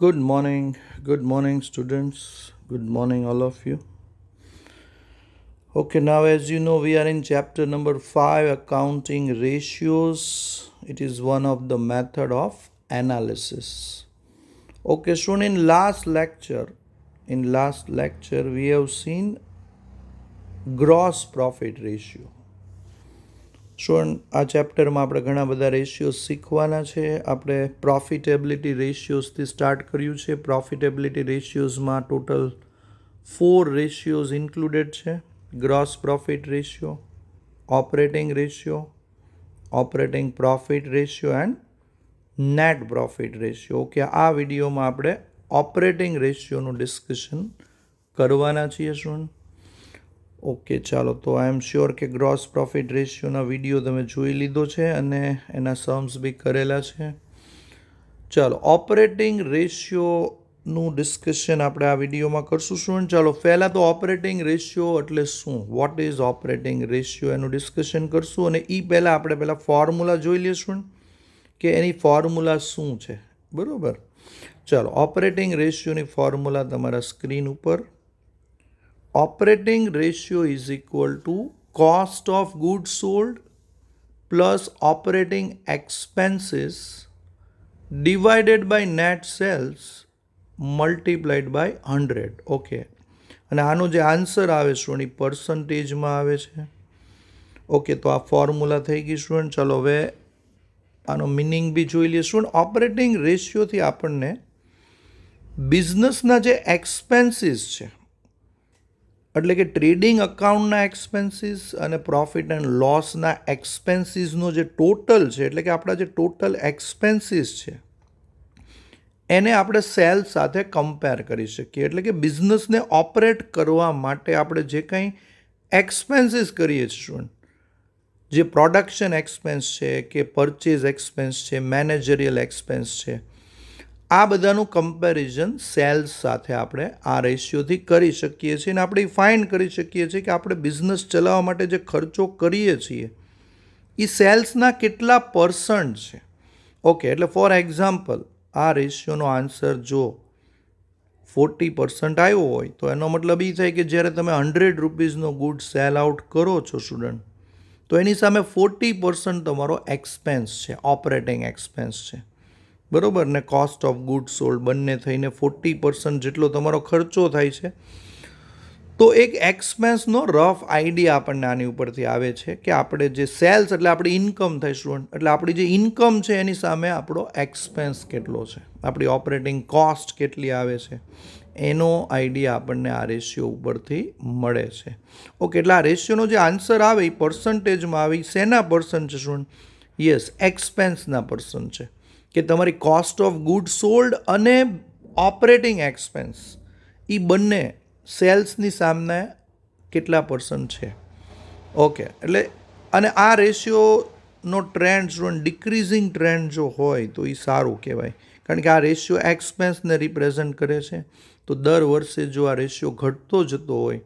Good morning, students. Good morning, all of you. Okay, now as you know, we are in chapter number 5 accounting ratios. It is one of the method of analysis. Okay, so in last lecture, we have seen gross profit ratio. આ ચેપ્ટરમાં આપણે ઘણા બધા રેશિયોઝ શીખવાના છે. આપણે profitability રેશિયોઝથી start કર્યું છે. Profitability રેશિયોઝમાં total 4 રેશિયોઝ included છે. Gross profit ratio, operating ratio, operating profit ratio and net profit ratio. Okay, આ વિડીયોમાં આપણે ઓપરેટિંગ રેશિયોનું ડિસ્કશન કરવાના છીએ સ્ટુડન્ટ. ઓકે, ચાલો, તો આઈ એમ શ્યોર કે ગ્રોસ પ્રોફિટ રેશિયોના વિડીયો તમે જોઈ લીધો છે અને એના સમ્સ બી કરેલા છે. ચાલો, ઓપરેટિંગ રેશિયોનું ડિસ્કશન આપણે આ વિડીયોમાં કરશું સ્ટુડન્ટ. ચાલો, પહેલાં તો ઓપરેટિંગ રેશિયો એટલે શું, વોટ ઇઝ ઓપરેટિંગ રેશિયો એનું ડિસ્કશન કરશું. અને એ પહેલાં આપણે પહેલાં ફોર્મ્યુલા જોઈ લઈશું કે એની ફોર્મ્યુલા શું છે. બરાબર, ચાલો, ઓપરેટિંગ રેશિયોની ફોર્મ્યુલા તમારા સ્ક્રીન ઉપર. Operating ratio is equal to cost of goods sold plus operating expenses divided by net sales multiplied by 100. Okay, અને આનો જે આન્સર આવે સ્ટુડન્ટ એ પર્સન્ટેજમાં આવે છે. ઓકે, તો આ ફોર્મ્યુલા થઈ ગઈ સ્ટુડન્ટ. ચાલો, હવે આનો મિનિંગ બી જોઈ લઈએ સ્ટુડન્ટ. ઓપરેટિંગ રેશિયોથી આપણને બિઝનેસના જે એક્સપેન્સીસ છે, એટલે કે ટ્રેડિંગ અકાઉન્ટના એક્સપેન્સીસ અને પ્રોફિટ એન્ડ લોસના એક્સપેન્સીસનો જે ટોટલ છે, એટલે કે આપણા જે ટોટલ એક્સપેન્સીસ છે એને આપણે સેલ સાથે કમ્પેર કરી શકીએ. એટલે કે બિઝનેસને ઓપરેટ કરવા માટે આપણે જે કંઈ એક્સપેન્સીસ કરીએ છીએ, જે પ્રોડક્શન એક્સપેન્સ છે કે પરચેઝ એક્સપેન્સ છે, મેનેજરિયલ એક્સપેન્સ છે, આ બધાનું કમ્પેરિઝન સેલ્સ સાથે આપણે આ રેશિયોથી કરી શકીએ છીએ. અને આપણે ફાઇન્ડ કરી શકીએ છીએ કે આપણે બિઝનેસ ચલાવવા માટે જે ખર્ચો કરીએ છીએ એ સેલ્સના કેટલા પર્સન્ટ છે. ઓકે, એટલે ફોર એક્ઝામ્પલ આ રેશિયોનો આન્સર જો 40% આવ્યો હોય તો એનો મતલબ એ થાય કે જ્યારે તમે 100 રૂપીઝનો ગુડ સેલ આઉટ કરો છો સ્ટુડન્ટ, તો એની સામે 40% તમારો એક્સપેન્સ છે, ઓપરેટિંગ એક્સપેન્સ છે. બરાબર ને, કોસ્ટ ઓફ ગુડ સોલ્ડ બંને થઈને 40% જેટલો તમારો ખર્ચો થાય છે. તો એક એક્સપેન્સનો રફ આઈડિયા આપણને આની ઉપરથી આવે છે કે આપણે જે સેલ્સ એટલે આપણી ઇન્કમ થાય સ્ટુડન્ટ, એટલે આપણી જે ઇન્કમ છે એની સામે આપણો એક્સપેન્સ કેટલો છે, આપણી ઓપરેટિંગ કોસ્ટ કેટલી આવે છે, એનો આઈડિયા આપણને આ રેશિયો ઉપરથી મળે છે. ઓકે, એટલે આ રેશિયોનો જે આન્સર આવે એ પર્સન્ટેજમાં આવે. શેના પર્સન્ટ છે સ્ટુડન્ટ? યસ, એક્સપેન્સના પર્સન્ટ છે, કે તમારી કોસ્ટ ઓફ ગુડ સોલ્ડ અને ઓપરેટિંગ એક્સપેન્સ એ બંને સેલ્સની સામે કેટલા પર્સન્ટ છે. ઓકે, એટલે અને આ રેશિયોનો ટ્રેન્ડ સ્ટુડન્ટ ડિક્રીઝિંગ ટ્રેન્ડ જો હોય તો એ સારું કહેવાય, કારણ કે આ રેશિયો એક્સપેન્સને રિપ્રેઝન્ટ કરે છે. તો દર વર્ષે જો આ રેશિયો ઘટતો જતો હોય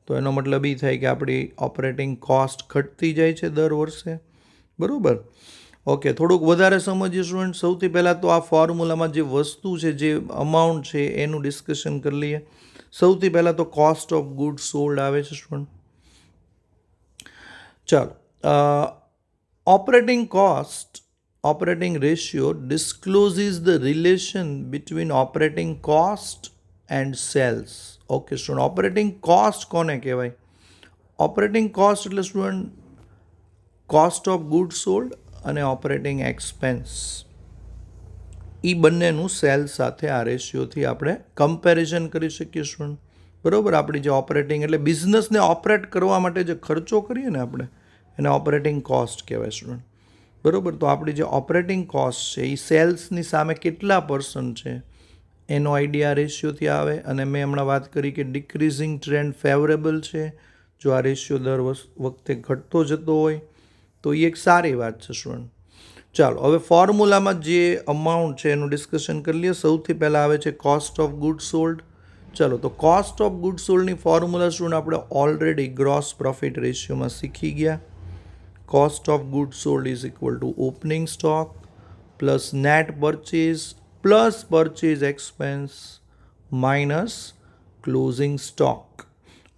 તો એનો મતલબ એ થાય કે આપણી ઓપરેટિંગ કોસ્ટ ઘટતી જાય છે દર વર્ષે. બરાબર. ઓકે, થોડુંક વધારે સમજીએ સ્ટુડન્ટ. સૌથી પહેલાં તો આ ફોર્મ્યુલામાં જે વસ્તુ છે, જે અમાઉન્ટ છે એનું ડિસ્કશન કરી લઈએ. સૌથી પહેલાં તો કોસ્ટ ઓફ ગુડ સોલ્ડ આવે છે સ્ટુડન્ટ. ચાલો, operating ratio discloses the relation between operating cost and sales. Okay student, operating cost કોને કહેવાય? ઓપરેટિંગ કોસ્ટ એટલે student cost of good sold અને ઓપરેટિંગ એક્સપેન્સ એ બંનેનું સેલ સાથે આ રેશિયોથી આપણે કમ્પેરિઝન કરી શકીએ સ્ટુડન્ટ. બરાબર, આપણી જે ઓપરેટિંગ એટલે બિઝનેસને ઓપરેટ કરવા માટે જે ખર્ચો કરીએ ને આપણે, એને ઓપરેટિંગ કોસ્ટ કહેવાય સ્ટુડન્ટ. બરાબર, તો આપણી જે ઓપરેટિંગ કોસ્ટ છે એ સેલ્સની સામે કેટલા પર્સન્ટ છે એનો આઈડિયા રેશિયોથી આવે. અને મેં હમણાં વાત કરી કે ડિક્રીઝિંગ ટ્રેન્ડ ફેવરેબલ છે. જો આ રેશિયો દર વખતે ઘટતો જતો હોય તો એ એક સારી વાત છે સ્ટુડન્ટ. ચાલો, હવે ફોર્મ્યુલામાં જે અમાઉન્ટ છે એનું ડિસ્કશન કરી લઈએ. સૌથી પહેલાં આવે છે કોસ્ટ ઓફ ગુડ સોલ્ડ. ચાલો, તો કોસ્ટ ઓફ ગુડ સોલ્ડની ફોર્મ્યુલા સ્ટુડન્ટ આપણે ઓલરેડી ગ્રોસ પ્રોફિટ રેશિયોમાં શીખી ગયા. Cost of good sold is equal to opening stock plus net purchase plus purchase expense minus closing stock.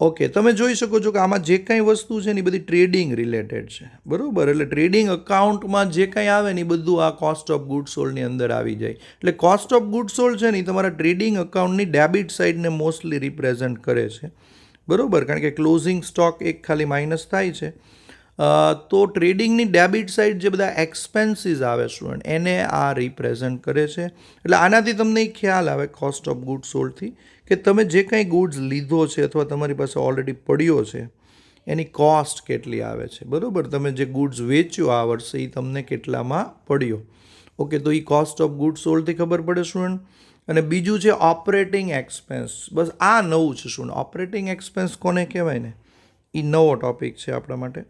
Okay, તમે જોઈ શકો છો કે આમાં જે કાંઈ વસ્તુ છે ને એ બધી ટ્રેડિંગ રિલેટેડ છે, બરાબર. એટલે ટ્રેડિંગ અકાઉન્ટમાં જે કાંઈ આવે ને એ બધું આ કોસ્ટ ઓફ ગુડ સોલ્ડની અંદર આવી જાય. એટલે કોસ્ટ ઓફ ગુડ સોલ્ડ છે ને એ તમારા ટ્રેડિંગ અકાઉન્ટની ડેબિટ સાઇડને મોસ્ટલી રિપ્રેઝન્ટ કરે છે, બરાબર. કારણ કે ક્લોઝિંગ સ્ટોક એક ખાલી માઇનસ થાય છે. તો ટ્રેડિંગની ડેબિટ સાઇડ જે બધા એક્સપેન્સીસ આવે સ્ટુડન્ટ એને આ રિપ્રેઝન્ટ કરે છે. એટલે આનાથી તમને એ ખ્યાલ આવે કોસ્ટ ઓફ ગુડ સોલ્ડથી કે તમે જે કાંઈ ગુડ્સ લીધો છે અથવા તમારી પાસે ઓલરેડી પડ્યો છે એની કોસ્ટ કેટલી આવે છે, બરાબર. તમે જે ગુડ્સ વેચ્યો આ વર્ષે એ તમને કેટલામાં પડ્યો. ઓકે, તો એ કોસ્ટ ઓફ ગુડ સોલ્ડથી ખબર પડે સ્ટુડન્ટ. અને બીજું છે ઓપરેટિંગ એક્સપેન્સ. બસ આ નવું છે સ્ટુડન્ટ. ઓપરેટિંગ એક્સપેન્સ કોને કહેવાય ને એ નવો ટોપિક છે આપણા માટે.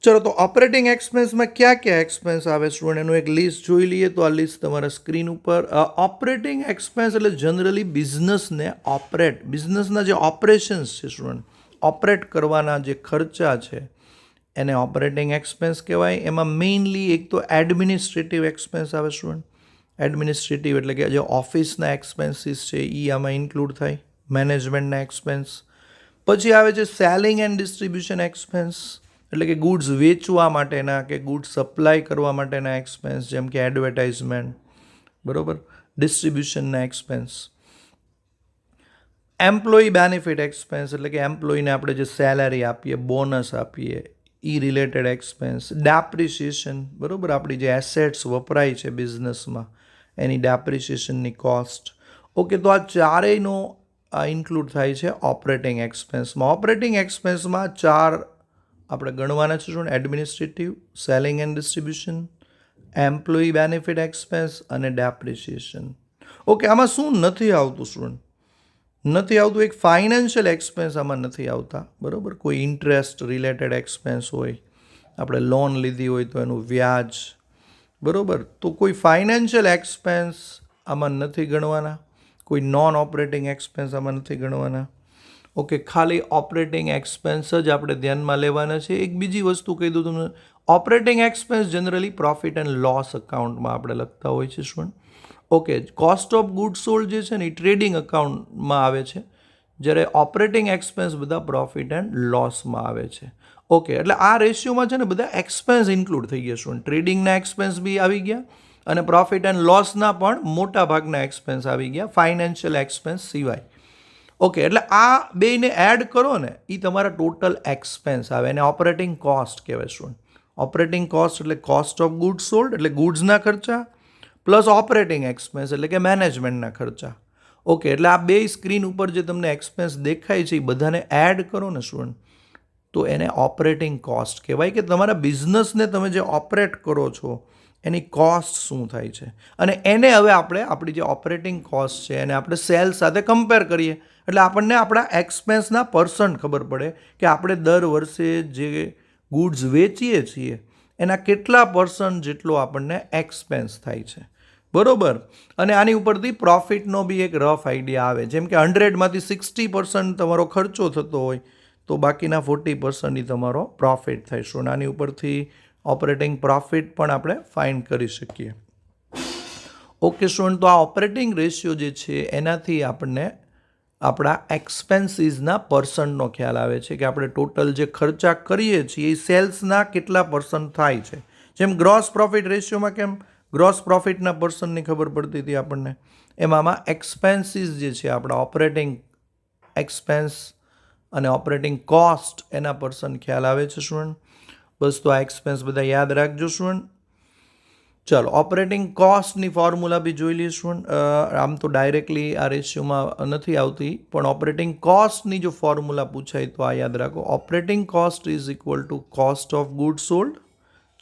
ચલો, તો ઓપરેટિંગ એક્સપેન્સમાં ક્યાં ક્યાં એક્સપેન્સ આવે સ્ટુડન્ટ એનું એક લિસ્ટ જોઈ લઈએ. તો આ લિસ્ટ તમારા સ્ક્રીન ઉપર. ઓપરેટિંગ એક્સપેન્સ એટલે જનરલી બિઝનેસના જે ઓપરેશન્સ છે સ્ટુડન્ટ, ઓપરેટ કરવાના જે ખર્ચા છે એને ઓપરેટિંગ એક્સપેન્સ કહેવાય. એમાં મેઇનલી એક તો એડમિનિસ્ટ્રેટિવ એક્સપેન્સ આવે સ્ટુડન્ટ. એડમિનિસ્ટ્રેટિવ એટલે કે જે ઓફિસના એક્સપેન્સીસ છે એ આમાં ઇન્ક્લુડ થાય, મેનેજમેન્ટના એક્સપેન્સ. પછી આવે છે સેલિંગ એન્ડ ડિસ્ટ્રીબ્યુશન એક્સપેન્સ, એટલે કે ગુડ્સ વેચવા માટેના કે ગુડ્સ સપ્લાય કરવા માટેના એક્સપેન્સ, જેમ કે એડવર્ટાઇઝમેન્ટ, બરાબર. ડિસ્ટ્રીબ્યુશનના એક્સપેન્સ. એમ્પ્લોયી બેનિફિટ એક્સપેન્સ એટલે કે એમ્પ્લોયીને આપણે જે સેલેરી આપીએ, બોનસ આપીએ એ રિલેટેડ એક્સપેન્સ. ડેપ્રિસિએશન, બરાબર, આપણી જે એસેટ્સ વપરાય છે બિઝનેસમાં એની ડેપ્રિસિએશનની કોસ્ટ. ઓકે, તો આ ચારેયનો ઇન્ક્લુડ થાય છે ઓપરેટિંગ એક્સપેન્સમાં. ઓપરેટિંગ એક્સપેન્સમાં ચાર આપણે ગણવાના છે student: administrative, selling and distribution, employee benefit expense અને ડેપ્રિસિએશન. ઓકે, આમાં શું નથી આવતું સ્ટુડન્ટ? નથી આવતું એક ફાઇનાન્શિયલ એક્સપેન્સ આમાં નથી આવતા, બરાબર. કોઈ ઇન્ટરેસ્ટ રિલેટેડ એક્સપેન્સ હોય, આપણે લોન લીધી હોય તો એનું વ્યાજ, બરાબર. તો કોઈ ફાઇનાન્શિયલ એક્સપેન્સ આમાં નથી ગણવાના. કોઈ નોન ઓપરેટિંગ એક્સપેન્સ આમાં નથી ગણવાના. ઓકે, ખાલી ઓપરેટિંગ એક્સપેન્સ જ આપણે ધ્યાનમાં લેવાના છે. એક બીજી વસ્તુ કહી દઉં તમને, operating expense generally profit and loss અકાઉન્ટમાં આપણે લખતા હોય છે student. Okay, cost of good sold જે છે ને એ ટ્રેડિંગ અકાઉન્ટમાં આવે છે, જ્યારે ઓપરેટિંગ એક્સપેન્સ બધા પ્રોફિટ એન્ડ લોસમાં આવે છે. ઓકે, એટલે આ રેશિયોમાં છે ને બધા એક્સપેન્સ ઇન્ક્લુડ થઈ ગયા સ્ટુડન્ટ. ટ્રેડિંગના એક્સપેન્સ બી આવી ગયા અને પ્રોફિટ એન્ડ લોસના પણ મોટા ભાગના એક્સપેન્સ આવી ગયા, ફાઇનાન્શિયલ એક્સપેન્સ સિવાય. ઓકે, એટલે આ બેને એડ કરો ને એ તમારા ટોટલ એક્સપેન્સ આવે અને ઓપરેટિંગ કોસ્ટ કહેવાય સ્ટુડન્ટ. ઓપરેટિંગ કોસ્ટ એટલે કોસ્ટ ઓફ ગુડ સોલ્ડ એટલે ગુડ્સના ખર્ચા પ્લસ ઓપરેટિંગ એક્સપેન્સ એટલે કે મેનેજમેન્ટના ખર્ચા. ઓકે, એટલે આ બે સ્ક્રીન ઉપર જે તમને એક્સપેન્સ દેખાય છે એ બધાને એડ કરો ને સ્ટુડન્ટ તો એને ઓપરેટિંગ કોસ્ટ કહેવાય, કે તમારા બિઝનેસને તમે જે ઓપરેટ કરો છો એની કોસ્ટ શું થાય છે. અને એને હવે આપણે આપણી જે ઓપરેટિંગ કોસ્ટ છે એને આપણે સેલ સાથે કમ્પેર કરીએ એટલે આપણને આપણા એક્સપેન્સના પર્સન્ટ ખબર પડે કે આપણે દર વર્ષે જે ગુડ્સ વેચીએ છીએ એના કેટલા પર્સન્ટ જેટલો આપણને એક્સપેન્સ થાય છે, બરોબર. અને આની ઉપરથી પ્રોફિટનો બી એક રફ આઈડિયા આવે. જેમ કે 100માંથી 60% તમારો ખર્ચો થતો હોય તો બાકીના 40% તમારો પ્રોફિટ થાય. સો આની ઉપરથી ઓપરેટિંગ પ્રોફિટ પણ આપણે ફાઇન્ડ કરી શકીએ. ઓકે સ્ટુડન્ટ, તો આ ઓપરેટિંગ રેશિયો જે છે એનાથી આપણને આપણા એક્સપેન્સીસના પર્સન્ટનો ખ્યાલ આવે છે કે આપણે ટોટલ જે ખર્ચા કરીએ છીએ એ સેલ્સના કેટલા પર્સન્ટ થાય છે. જેમ ગ્રોસ પ્રોફિટ રેશિયોમાં કેમ ગ્રોસ પ્રોફિટના પર્સન્ટની ખબર પડતી હતી આપણને, એમાં એક્સપેન્સીસ જે છે આપણા ઓપરેટિંગ એક્સપેન્સ અને ઓપરેટિંગ કોસ્ટ એના પર્સન્ટ ખ્યાલ આવે છે સ્ટુડન્ટ. બસ તો આ એક્સપેન્સ બધા યાદ રાખજો સ્ટુડન્ટ. ચાલો, ઓપરેટિંગ કોસ્ટની ફોર્મ્યુલા બી જોઈ લઈએ સ્ટુડન્ટ. આમ તો ડાયરેક્ટલી આ રેશિયોમાં નથી આવતી, પણ ઓપરેટિંગ કોસ્ટની જો ફોર્મ્યુલા પૂછાય તો આ યાદ રાખો. Operating cost is equal two cost of good sold,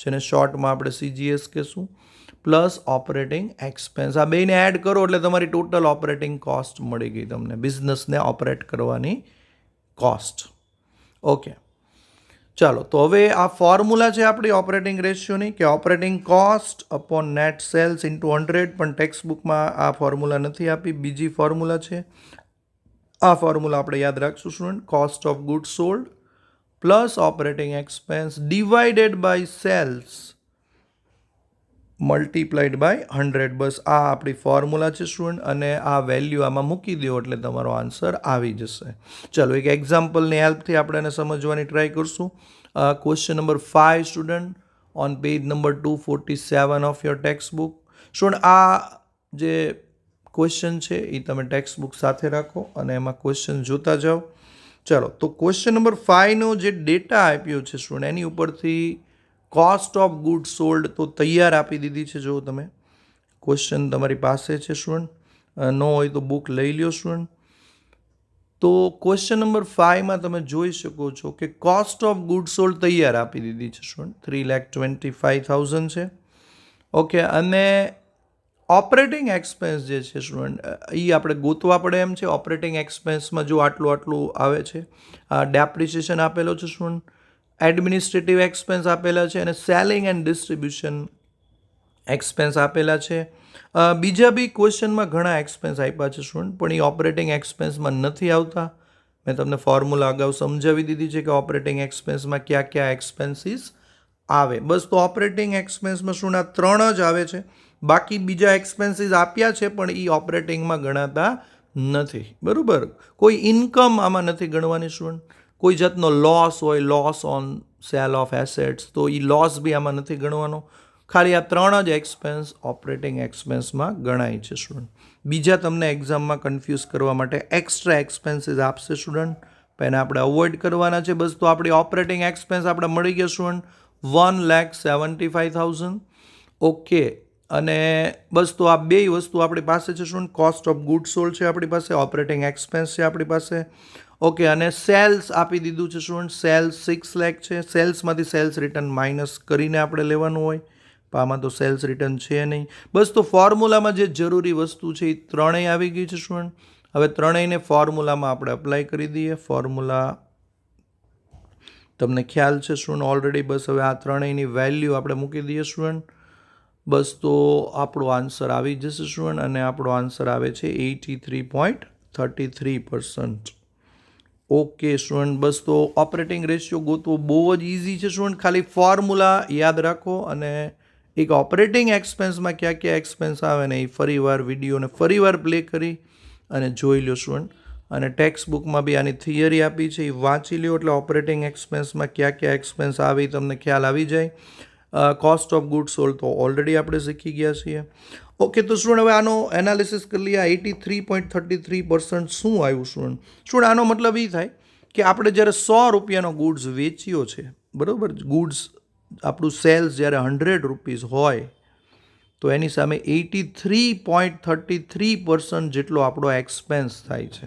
જેને શોર્ટમાં આપણે CGS કહેશું, પ્લસ ઓપરેટિંગ એક્સપેન્સ. આ બેને એડ કરો એટલે તમારી ટોટલ ઓપરેટિંગ કોસ્ટ મળી ગઈ તમને, બિઝનેસને ઓપરેટ કરવાની કોસ્ટ. ઓકે, ચાલો, તો હવે આ ફોર્મ્યુલા છે આપણી ઓપરેટિંગ રેશિયોની કે operating cost upon net sales into 100, પણ ટેક્સ્ટ બુકમાં આ ફોર્મ્યુલા નથી આપી, બીજી ફોર્મ્યુલા છે. આ ફોર્મ્યુલા આપણે યાદ રાખશું student. Cost of good sold plus operating expense divided by sales multiplied by 100. બસ આ આપણી ફોર્મ્યુલા છે સ્ટુડન્ટ, અને આ વેલ્યુ આમાં મૂકી દો એટલે તમારો આન્સર આવી જશે. ચલો એક એક્ઝામ્પલની હેલ્પથી આપણે એને સમજવાની ટ્રાય કરશું. Question number 5 student on page number 247 of your text book. Student આ જે ક્વેશ્ચન છે એ તમે ટેક્સ્ટ બુક સાથે રાખો અને એમાં ક્વેશ્ચન જોતા જાઓ. ચલો તો ક્વેશ્ચન નંબર 5નો જે ડેટા આપ્યો છે સ્ટુડન્ટ એની ઉપરથી કોસ્ટ ઓફ ગુડ સોલ્ડ તો તૈયાર આપી દીધી છે. જો તમે ક્વેશ્ચન તમારી પાસે છે સ્ટુડન્ટ, ન હોય તો બુક લઈ લ્યો સ્ટુડન્ટ. તો ક્વેશ્ચન નંબર 5માં તમે જોઈ શકો છો કે કોસ્ટ ઓફ ગુડ સોલ્ડ તૈયાર આપી દીધી છે સ્ટુડન્ટ, 3,25,000 છે. ઓકે, અને ઓપરેટિંગ એક્સપેન્સ જે છે સ્ટુડન્ટ એ આપણે ગોતવા પડે એમ છે. ઓપરેટિંગ એક્સપેન્સમાં જો આટલું આવે છે, ડેપ્રિસિએશન આપેલો છે સ્ટુડન્ટ, એડમિનિસ્ટ્રેટિવ એક્સપેન્સ આપેલા છે, અને સેલિંગ એન્ડ ડિસ્ટ્રીબ્યુશન એક્સપેન્સ આપેલા છે. બીજા બી ક્વેશ્ચનમાં ઘણા એક્સપેન્સ આપ્યા છે સ્ટુડન્ટ, પણ એ ઓપરેટિંગ એક્સપેન્સમાં નથી આવતા. મેં તમને ફોર્મ્યુલા અગાઉ સમજાવી દીધી છે કે ઓપરેટિંગ એક્સપેન્સમાં કયા કયા એક્સપેન્સીસ આવે. બસ તો ઓપરેટિંગ એક્સપેન્સમાં શું આ 3 જ આવે છે. બાકી બીજા એક્સપેન્સીસ આપ્યા છે પણ એ ઓપરેટિંગમાં ગણાતા નથી. બરાબર, કોઈ ઇન્કમ આમાં નથી ગણવાની સ્ટુડન્ટ. કોઈ જાતનો લોસ હોય, loss on cell of assets, તો એ લોસ બી આમાં નથી ગણવાનો. ખાલી આ 3 જ એક્સપેન્સ ઓપરેટિંગ એક્સપેન્સમાં ગણાય છે સ્ટુડન્ટ. બીજા તમને એક્ઝામમાં કન્ફ્યુઝ કરવા માટે એક્સ્ટ્રા એક્સપેન્સીસ આપશે સ્ટુડન્ટ, પણ એને આપણે અવોઇડ કરવાના છે. બસ તો આપણી ઓપરેટિંગ એક્સપેન્સ આપણે મળી ગયા સ્ટુડન્ટ 1,75,000. ઓકે, અને બસ તો આ બે વસ્તુ આપણી પાસે છે student. Cost of good sold છે આપણી પાસે, ઓપરેટિંગ એક્સપેન્સ છે આપણી પાસે. ઓકે, અને સેલ્સ આપી દીધું છે સ્ટુડન્ટ. સેલ્સ 6 લાખ છે. સેલ્સમાંથી સેલ્સ રિટર્ન માઇનસ કરીને આપણે લેવાનું હોય, પણ આમાં તો સેલ્સ રિટર્ન છે નહીં. બસ તો ફોર્મ્યુલામાં જે જરૂરી વસ્તુ છે એ ત્રણેય આવી ગઈ છે સ્ટુડન્ટ. હવે ત્રણેયને ફોર્મ્યુલામાં આપણે અપ્લાય કરી દઈએ. ફોર્મ્યુલા તમને ખ્યાલ છે સ્ટુડન્ટ ઓલરેડી. બસ હવે આ ત્રણેયની વેલ્યુ આપણે મૂકી દઈએ સ્ટુડન્ટ. બસ તો આપણો આન્સર આવી જશે સ્ટુડન્ટ, અને આપણો આન્સર આવે છે 83.33%. ઓકે સ્ટુડન્ટ, બસ તો ઓપરેટિંગ રેશિયો ગોતવો બહુ જ ઇઝી છે સ્ટુડન્ટ. ખાલી ફોર્મ્યુલા યાદ રાખો, અને એક ઓપરેટિંગ એક્સપેન્સમાં કયા કયા એક્સપેન્સ આવે ને એ ફરીવાર વિડીયોને ફરીવાર પ્લે કરી અને જોઈ લો સ્ટુડન્ટ. અને ટેક્સ્ટ બુકમાં બી આની થિયરી આપી છે, એ વાંચી લો એટલે ઓપરેટિંગ એક્સપેન્સમાં કયા કયા એક્સપેન્સ આવે એ તમને ખ્યાલ આવી જાય. કોસ્ટ ઓફ ગુડ સોલ્ડ તો ઓલરેડી આપણે શીખી ગયા છીએ. ઓકે, તો સ્ટુડન્ટ હવે આનો એનાલિસિસ કરી લઈએ. 83.33% શું આવ્યું સ્ટુડન્ટ? સ્ટુડન્ટ આનો મતલબ એ થાય કે આપણે જ્યારે 100 રૂપિયાનો ગુડ્સ વેચ્યો છે, બરાબર, ગુડ્સ આપણું સેલ્સ જ્યારે 100 રૂપીસ હોય તો એની સામે 83.33% જેટલો આપણો એક્સપેન્સ થાય છે.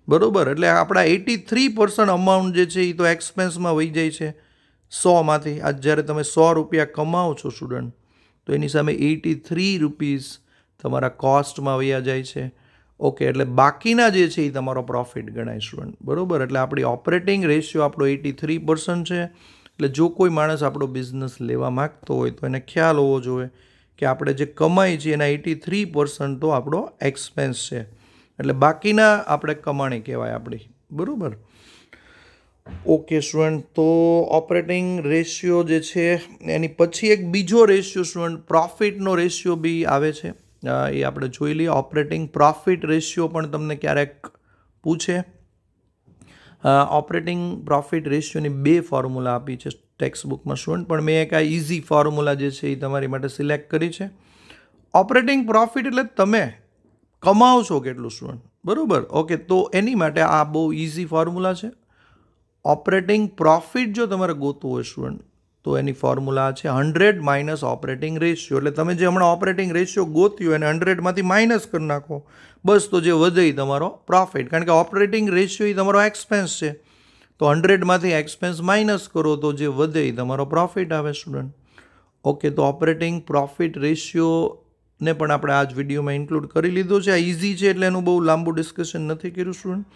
બરાબર, એટલે આપણા 83% અમાઉન્ટ જે છે એ તો એક્સપેન્સમાં વહી જાય છે 100માંથી. આજ જ્યારે તમે 100 રૂપિયા કમાઓ છો સ્ટુડન્ટ, તો એની સામે 83 રૂપીસ તમારા કોસ્ટમાં વયા જાય છે. ઓકે, એટલે બાકીના જે છે એ તમારો પ્રોફિટ ગણાય સ્ટુડન્ટ. બરાબર, એટલે આપણી ઓપરેટિંગ રેશિયો આપણો 83% છે. એટલે જો કોઈ માણસ આપણો બિઝનેસ લેવા માગતો હોય તો એને ખ્યાલ હોવો જોઈએ કે આપણે જે કમાઈ છે એના 83% તો આપણો એક્સપેન્સ છે. એટલે બાકીના આપણે કમાણી કહેવાય આપણી. બરાબર. ઓકે સ્ટુડન્ટ, તો ઓપરેટિંગ રેશિયો જે છે એની પછી એક બીજો રેશિયો સ્ટુડન્ટ પ્રોફિટનો રેશિયો બી આવે છે. એ આપણે જોઈ લઈએ. ઓપરેટિંગ પ્રોફિટ રેશિયો પણ તમને ક્યારેક પૂછે. ઓપરેટિંગ પ્રોફિટ રેશિયોની 2 ફોર્મ્યુલા આપી છે ટેક્સ્ટ બુકમાં સ્ટુડન્ટ, પણ મેં એક આ ઇઝી ફોર્મ્યુલા જે છે એ તમારી માટે સિલેક્ટ કરી છે. ઓપરેટિંગ પ્રોફિટ એટલે તમે કમાઓ છો કેટલું સ્ટુડન્ટ. બરાબર, ઓકે, તો એની માટે આ બહુ ઇઝી ફોર્મ્યુલા છે. ઓપરેટિંગ પ્રોફિટ જો તમારે ગોતવું હોય સ્ટુડન્ટ તો એની ફોર્મ્યુલા છે 100 માઇનસ ઓપરેટિંગ રેશિયો. એટલે તમે જે હમણાં ઓપરેટિંગ રેશિયો ગોત્યો એને 100માંથી માઇનસ કરી નાખો. બસ તો જે વધે એ તમારો પ્રોફિટ. કારણ કે ઓપરેટિંગ રેશિયો એ તમારો એક્સપેન્સ છે, તો 100માંથી એક્સપેન્સ માઇનસ કરો તો જે વધે એ તમારો પ્રોફિટ આવે સ્ટુડન્ટ. ઓકે, તો ઓપરેટિંગ પ્રોફિટ રેશિયોને પણ આપણે આ જ વિડીયોમાં ઇન્ક્લુડ કરી લીધો છે. આ ઇઝી છે એટલે એનું બહુ લાંબુ ડિસ્કશન નથી કર્યું સ્ટુડન્ટ.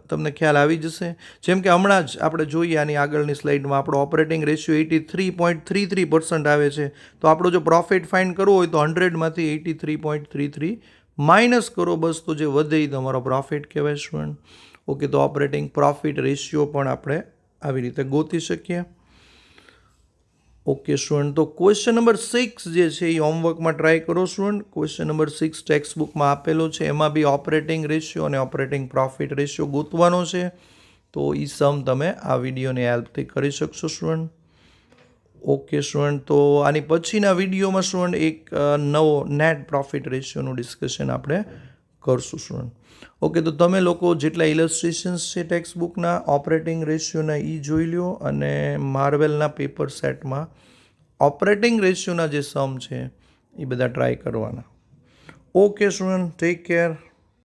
તમને ખ્યાલ આવી જશે. જેમ કે હમણાં જ આપણે જોઈએ આની આગળની સ્લાઇડમાં આપણો ઓપરેટિંગ રેશિયો 83.33% આવે છે. તો આપણો જો પ્રોફિટ ફાઇન્ડ કરવો હોય તો 100માંથી 83.33 માઇનસ કરો. બસ તો જે વધે એ તમારો પ્રોફિટ કહેવાય સ્ટુડન્ટ. ઓકે, તો ઓપરેટિંગ પ્રોફિટ રેશિયો પણ આપણે આવી રીતે ગોતી શકીએ. ઓકે સ્ટુડન્ટ, તો ક્વેશ્ચન નંબર 6 જે છે એ હોમવર્કમાં ટ્રાય કરો સ્ટુડન્ટ. ક્વેશ્ચન નંબર 6 ટેક્સ્ટ બુકમાં આપેલો છે, એમાં બી ઓપરેટિંગ રેશિયો અને ઓપરેટિંગ પ્રોફિટ રેશિયો ગોતવાનો છે. તો એ સમ તમે આ વિડીયોની હેલ્પથી કરી શકશો સ્ટુડન્ટ. ઓકે સ્ટુડન્ટ, તો આની પછીના વિડીયોમાં સ્ટુડન્ટ એક નવો નેટ પ્રોફિટ રેશિયોનું ડિસ્કશન આપણે કરશું સ્ટુડન્ટ. ઓકે, તો તમે લોકો જેટલા ઇલસ્ટ્રેશન્સ છે ટેક્સ્ટ બુકના ઓપરેટિંગ રેશિયોના એ જોઈ લો, અને માર્વેલના પેપર સેટમાં ઓપરેટિંગ રેશિયોના જે સમ છે એ બધા ટ્રાય કરવાના. Okay student, take care.